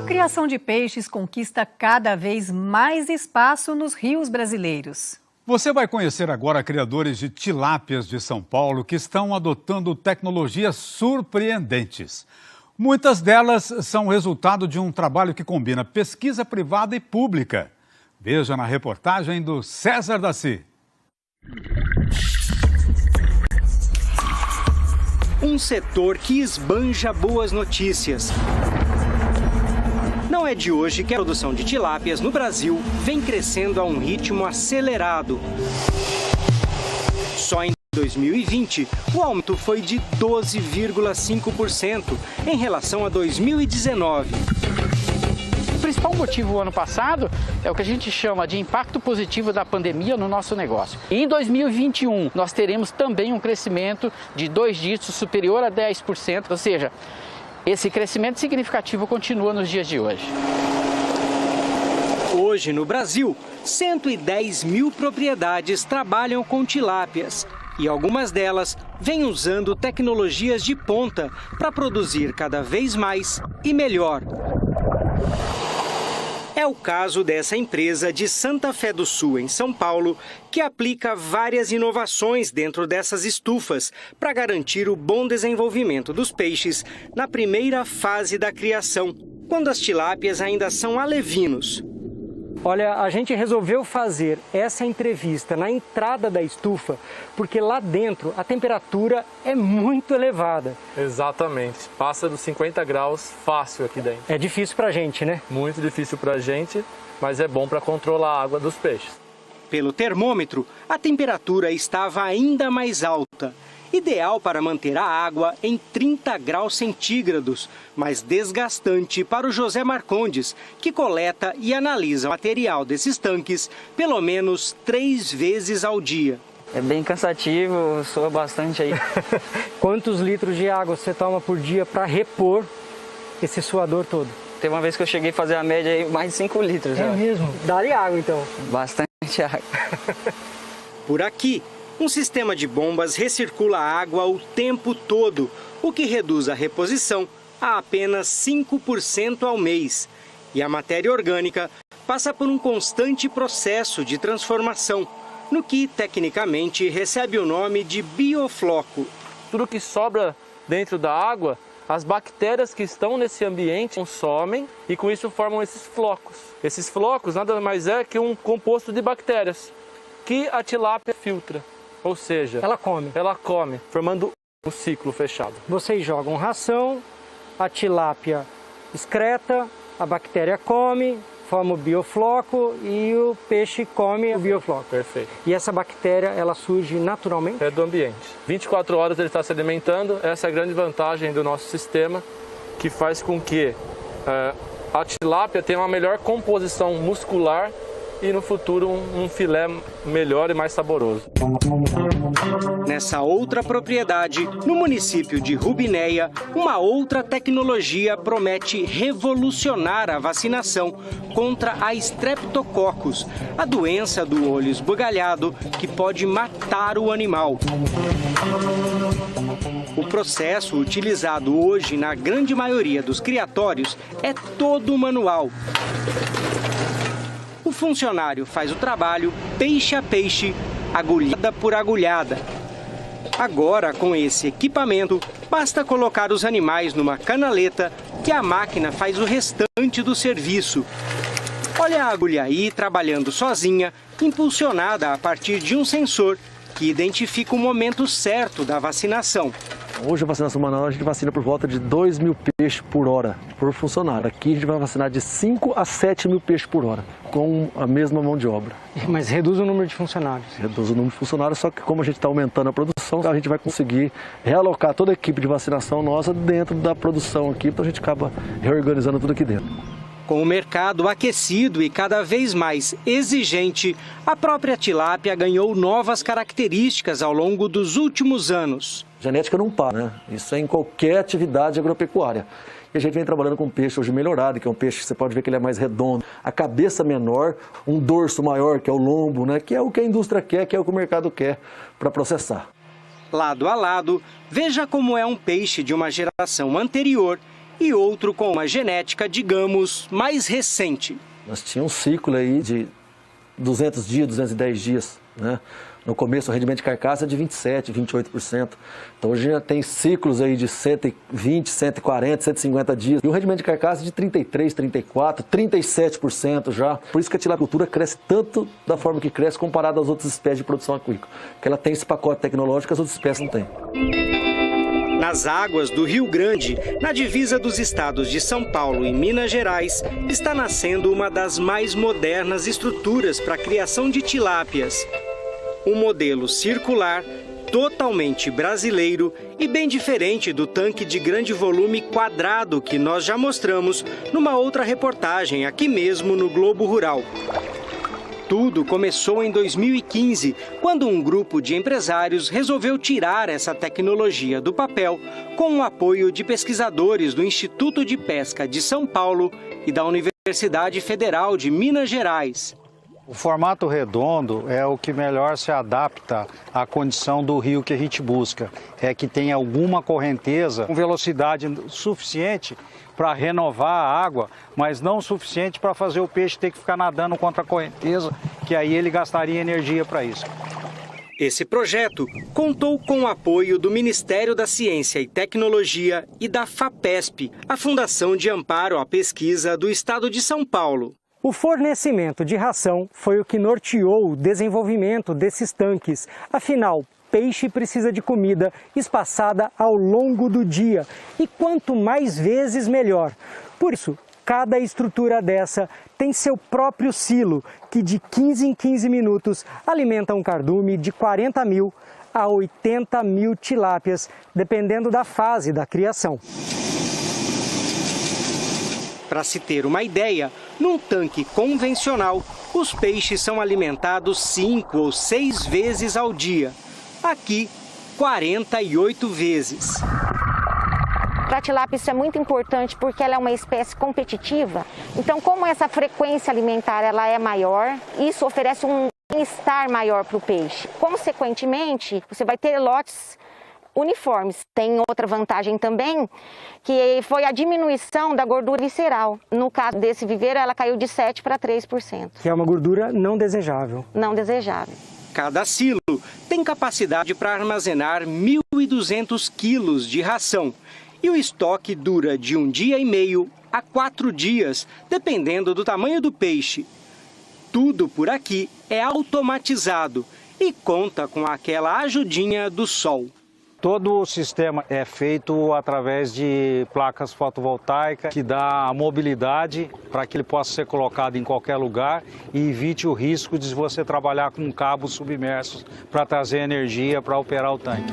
A criação de peixes conquista cada vez mais espaço nos rios brasileiros. Você vai conhecer agora criadores de tilápias de São Paulo que estão adotando tecnologias surpreendentes. Muitas delas são resultado de um trabalho que combina pesquisa privada e pública. Veja na reportagem do César Daci. Um setor que esbanja boas notícias. Não é de hoje que a produção de tilápias no Brasil vem crescendo a um ritmo acelerado. Só em 2020, o aumento foi de 12,5% em relação a 2019. O principal motivo ano passado é o que a gente chama de impacto positivo da pandemia no nosso negócio. E em 2021, nós teremos também um crescimento de 2 dígitos superior a 10%, ou seja, esse crescimento significativo continua nos dias de hoje. Hoje, no Brasil, 110 mil propriedades trabalham com tilápias e algumas delas vêm usando tecnologias de ponta para produzir cada vez mais e melhor. É o caso dessa empresa de Santa Fé do Sul, em São Paulo, que aplica várias inovações dentro dessas estufas para garantir o bom desenvolvimento dos peixes na primeira fase da criação, quando as tilápias ainda são alevinos. Olha, a gente resolveu fazer essa entrevista na entrada da estufa porque lá dentro a temperatura é muito elevada. Exatamente, passa dos 50 graus fácil aqui dentro. É difícil pra gente, né? Muito difícil pra gente, mas é bom para controlar a água dos peixes. Pelo termômetro, a temperatura estava ainda mais alta. Ideal para manter a água em 30 graus centígrados, mas desgastante para o José Marcondes, que coleta e analisa o material desses tanques pelo menos 3 vezes ao dia. É bem cansativo, soa bastante aí. Quantos litros de água você toma por dia para repor esse suador todo? Teve uma vez que eu cheguei a fazer a média aí mais de 5 litros. É mesmo? Dá-lhe água então. Bastante água. Por aqui, um sistema de bombas recircula a água o tempo todo, o que reduz a reposição a apenas 5% ao mês. E a matéria orgânica passa por um constante processo de transformação, no que, tecnicamente, recebe o nome de biofloco. Tudo que sobra dentro da água, as bactérias que estão nesse ambiente consomem e com isso formam esses flocos. Esses flocos nada mais é que um composto de bactérias que a tilápia filtra. Ou seja, ela come, formando um ciclo fechado. Vocês jogam ração, a tilápia excreta, a bactéria come, forma o biofloco e o peixe come o biofloco. Perfeito. E essa bactéria, ela surge naturalmente? É do ambiente. 24 horas ele está se alimentando, essa é a grande vantagem do nosso sistema, que faz com que a tilápia tenha uma melhor composição muscular e no futuro um filé melhor e mais saboroso. Nessa outra propriedade, no município de Rubinéia, uma outra tecnologia promete revolucionar a vacinação contra a Streptococcus, a doença do olho esbugalhado que pode matar o animal. O processo utilizado hoje na grande maioria dos criatórios é todo manual. O funcionário faz o trabalho peixe a peixe, agulhada por agulhada. Agora, com esse equipamento, basta colocar os animais numa canaleta que a máquina faz o restante do serviço. Olha a agulha aí trabalhando sozinha, impulsionada a partir de um sensor que identifica o momento certo da vacinação. Hoje a vacinação manual a gente vacina por volta de 2.000 peixes por hora por funcionário. Aqui a gente vai vacinar de 5 a 7.000 peixes por hora com a mesma mão de obra. Mas reduz o número de funcionários. Reduz o número de funcionários, só que como a gente está aumentando a produção, a gente vai conseguir realocar toda a equipe de vacinação nossa dentro da produção aqui, então a gente acaba reorganizando tudo aqui dentro. Com o mercado aquecido e cada vez mais exigente, a própria tilápia ganhou novas características ao longo dos últimos anos. Genética não para, né? Isso é em qualquer atividade agropecuária. E a gente vem trabalhando com peixe hoje melhorado, que é um peixe que você pode ver que ele é mais redondo. A cabeça menor, um dorso maior, que é o lombo, né? Que é o que a indústria quer, que é o que o mercado quer para processar. Lado a lado, veja como é um peixe de uma geração anterior e outro com uma genética, digamos, mais recente. Nós tínhamos um ciclo aí de 200 dias, 210 dias, né? No começo, o rendimento de carcaça é de 27%, 28%. Então, hoje já tem ciclos aí de 120, 140, 150 dias. E o rendimento de carcaça é de 33%, 34%, 37% já. Por isso que a tilapicultura cresce tanto da forma que cresce comparado às outras espécies de produção aquícola. Porque ela tem esse pacote tecnológico que as outras espécies não têm. Nas águas do Rio Grande, na divisa dos estados de São Paulo e Minas Gerais, está nascendo uma das mais modernas estruturas para a criação de tilápias. Um modelo circular, totalmente brasileiro e bem diferente do tanque de grande volume quadrado que nós já mostramos numa outra reportagem aqui mesmo no Globo Rural. Tudo começou em 2015, quando um grupo de empresários resolveu tirar essa tecnologia do papel com o apoio de pesquisadores do Instituto de Pesca de São Paulo e da Universidade Federal de Minas Gerais. O formato redondo é o que melhor se adapta à condição do rio que a gente busca. É que tem alguma correnteza com velocidade suficiente para renovar a água, mas não o suficiente para fazer o peixe ter que ficar nadando contra a correnteza, que aí ele gastaria energia para isso. Esse projeto contou com o apoio do Ministério da Ciência e Tecnologia e da FAPESP, a Fundação de Amparo à Pesquisa do Estado de São Paulo. O fornecimento de ração foi o que norteou o desenvolvimento desses tanques. Afinal, peixe precisa de comida espaçada ao longo do dia. E quanto mais vezes, melhor. Por isso, cada estrutura dessa tem seu próprio silo, que de 15 em 15 minutos alimenta um cardume de 40 mil a 80 mil tilápias, dependendo da fase da criação. Para se ter uma ideia, num tanque convencional, os peixes são alimentados 5 ou 6 vezes ao dia. Aqui, 48 vezes. Para a tilápia isso é muito importante porque ela é uma espécie competitiva. Então, como essa frequência alimentar ela é maior, isso oferece um bem-estar maior para o peixe. Consequentemente, você vai ter lotes uniformes. Tem outra vantagem também, que foi a diminuição da gordura visceral. No caso desse viveiro, ela caiu de 7% para 3%. Que é uma gordura não desejável. Não desejável. Cada silo tem capacidade para armazenar 1.200 quilos de ração. E o estoque dura de 1 dia e meio a 4 dias, dependendo do tamanho do peixe. Tudo por aqui é automatizado e conta com aquela ajudinha do sol. Todo o sistema é feito através de placas fotovoltaicas que dá a mobilidade para que ele possa ser colocado em qualquer lugar e evite o risco de você trabalhar com cabos submersos para trazer energia para operar o tanque.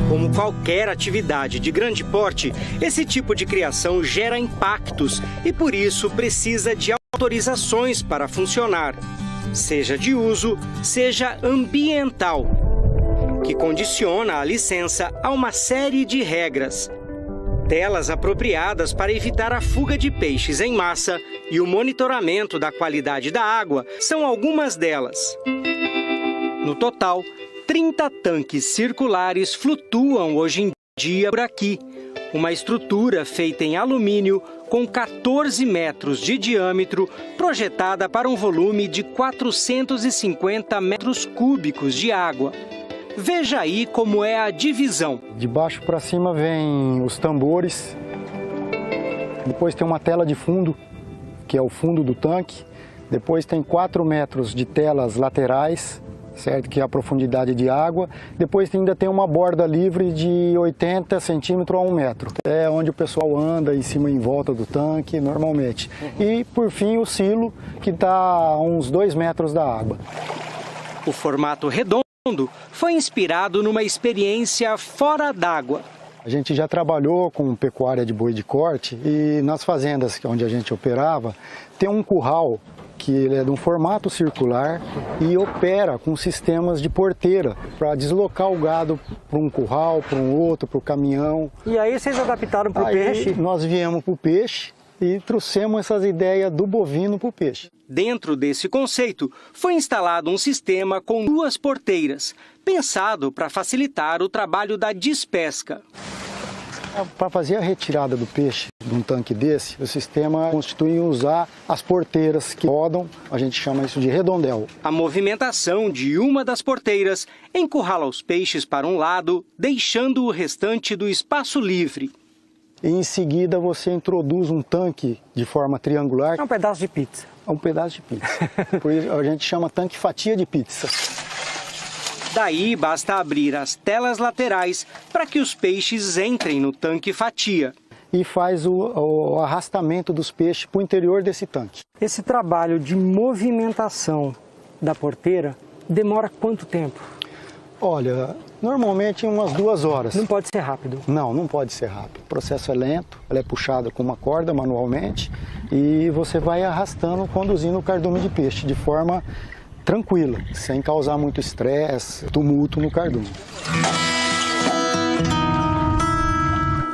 Como qualquer atividade de grande porte, esse tipo de criação gera impactos e por isso precisa de autorizações para funcionar, seja de uso, seja ambiental, que condiciona a licença a uma série de regras. Telas apropriadas para evitar a fuga de peixes em massa e o monitoramento da qualidade da água são algumas delas. No total, 30 tanques circulares flutuam hoje em dia por aqui. Uma estrutura feita em alumínio com 14 metros de diâmetro, projetada para um volume de 450 metros cúbicos de água. Veja aí como é a divisão. De baixo para cima vem os tambores, depois tem uma tela de fundo, que é o fundo do tanque, depois tem 4 metros de telas laterais, certo? Que é a profundidade de água, depois ainda tem uma borda livre de 80 centímetros a 1 metro, é onde o pessoal anda em cima e em volta do tanque normalmente. E por fim o silo, que está a uns 2 metros da água. O formato redondo foi inspirado numa experiência fora d'água. A gente já trabalhou com pecuária de boi de corte e nas fazendas onde a gente operava, tem um curral que ele é de um formato circular e opera com sistemas de porteira para deslocar o gado para um curral, para um outro, para o caminhão. E aí vocês adaptaram para o peixe? Nós viemos para o peixe e trouxemos essas ideias do bovino para o peixe. Dentro desse conceito, foi instalado um sistema com 2 porteiras, pensado para facilitar o trabalho da despesca. Para fazer a retirada do peixe de um tanque desse, o sistema constitui em usar as porteiras que rodam, a gente chama isso de redondel. A movimentação de uma das porteiras encurrala os peixes para um lado, deixando o restante do espaço livre. E em seguida você introduz um tanque de forma triangular. É um pedaço de pizza. É um pedaço de pizza. Por isso a gente chama tanque fatia de pizza. Daí basta abrir as telas laterais para que os peixes entrem no tanque fatia. E faz o arrastamento dos peixes para o interior desse tanque. Esse trabalho de movimentação da porteira demora quanto tempo? Olha, normalmente umas 2 horas. Não pode ser rápido? Não, não pode ser rápido. O processo é lento, ela é puxada com uma corda manualmente e você vai arrastando, conduzindo o cardume de peixe de forma tranquila, sem causar muito estresse, tumulto no cardume.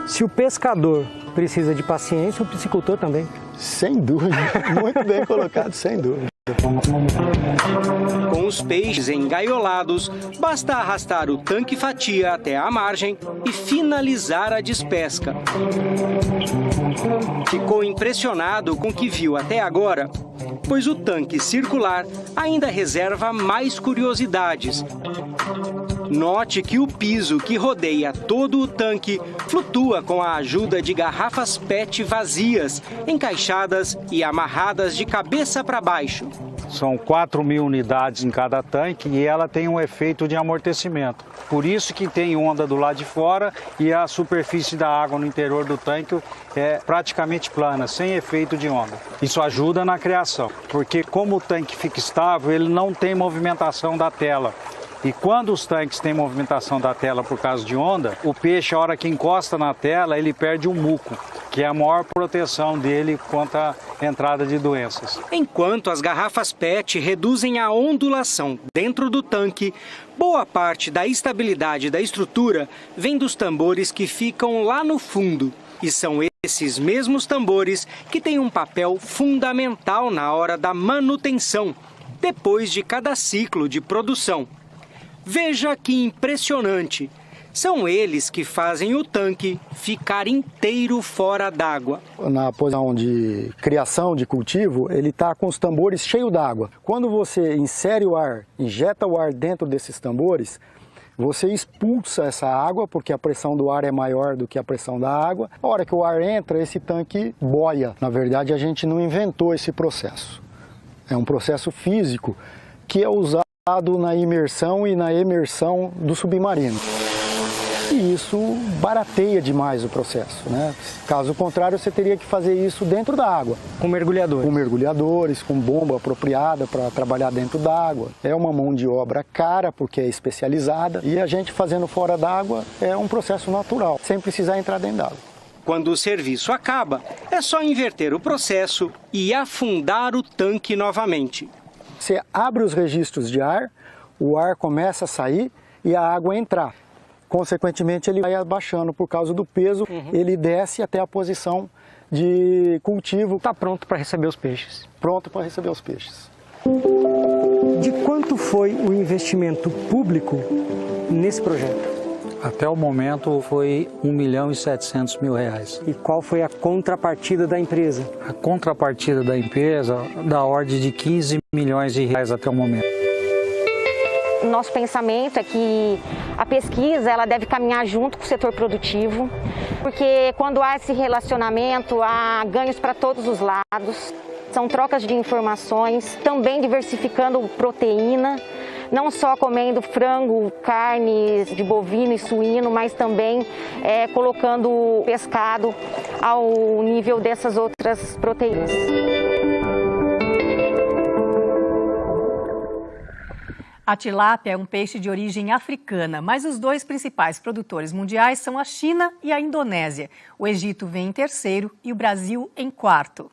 Se o pescador precisa de paciência, o piscicultor também. Sem dúvida, muito bem colocado, sem dúvida. Com os peixes engaiolados, basta arrastar o tanque fatia até a margem e finalizar a despesca. Ficou impressionado com o que viu até agora, pois o tanque circular ainda reserva mais curiosidades. Note que o piso que rodeia todo o tanque flutua com a ajuda de garrafas PET vazias, encaixadas e amarradas de cabeça para baixo. São 4.000 unidades em cada tanque e ela tem um efeito de amortecimento. Por isso que tem onda do lado de fora e a superfície da água no interior do tanque é praticamente plana, sem efeito de onda. Isso ajuda na criação, porque como o tanque fica estável, ele não tem movimentação da tela. E quando os tanques têm movimentação da tela por causa de onda, o peixe, a hora que encosta na tela, ele perde o muco, que é a maior proteção dele contra a entrada de doenças. Enquanto as garrafas PET reduzem a ondulação dentro do tanque, boa parte da estabilidade da estrutura vem dos tambores que ficam lá no fundo. E são esses mesmos tambores que têm um papel fundamental na hora da manutenção, depois de cada ciclo de produção. Veja que impressionante! São eles que fazem o tanque ficar inteiro fora d'água. Na posição de criação de cultivo, ele está com os tambores cheios d'água. Quando você insere o ar, injeta o ar dentro desses tambores, você expulsa essa água, porque a pressão do ar é maior do que a pressão da água. A hora que o ar entra, esse tanque boia. Na verdade, a gente não inventou esse processo. É um processo físico que é usado na imersão e na emersão do submarino. E isso barateia demais o processo, né? Caso contrário, você teria que fazer isso dentro da água. Com mergulhadores? Com mergulhadores, com bomba apropriada para trabalhar dentro da água. É uma mão de obra cara, porque é especializada, e a gente fazendo fora d'água é um processo natural, sem precisar entrar dentro d'água. Quando o serviço acaba, é só inverter o processo e afundar o tanque novamente. Você abre os registros de ar, o ar começa a sair e a água entrar. Consequentemente, ele vai abaixando por causa do peso, ele desce até a posição de cultivo. Está pronto para receber os peixes. Pronto para receber os peixes. De quanto foi o investimento público nesse projeto? Até o momento foi R$1.700.000. E qual foi a contrapartida da empresa? A contrapartida da empresa da ordem de R$15 milhões até o momento. O nosso pensamento é que a pesquisa ela deve caminhar junto com o setor produtivo, porque quando há esse relacionamento, há ganhos para todos os lados. São trocas de informações, também diversificando proteína, não só comendo frango, carnes de bovino e suíno, mas também colocando pescado ao nível dessas outras proteínas. A tilápia é um peixe de origem africana, mas os dois principais produtores mundiais são a China e a Indonésia. O Egito vem em terceiro e o Brasil em quarto.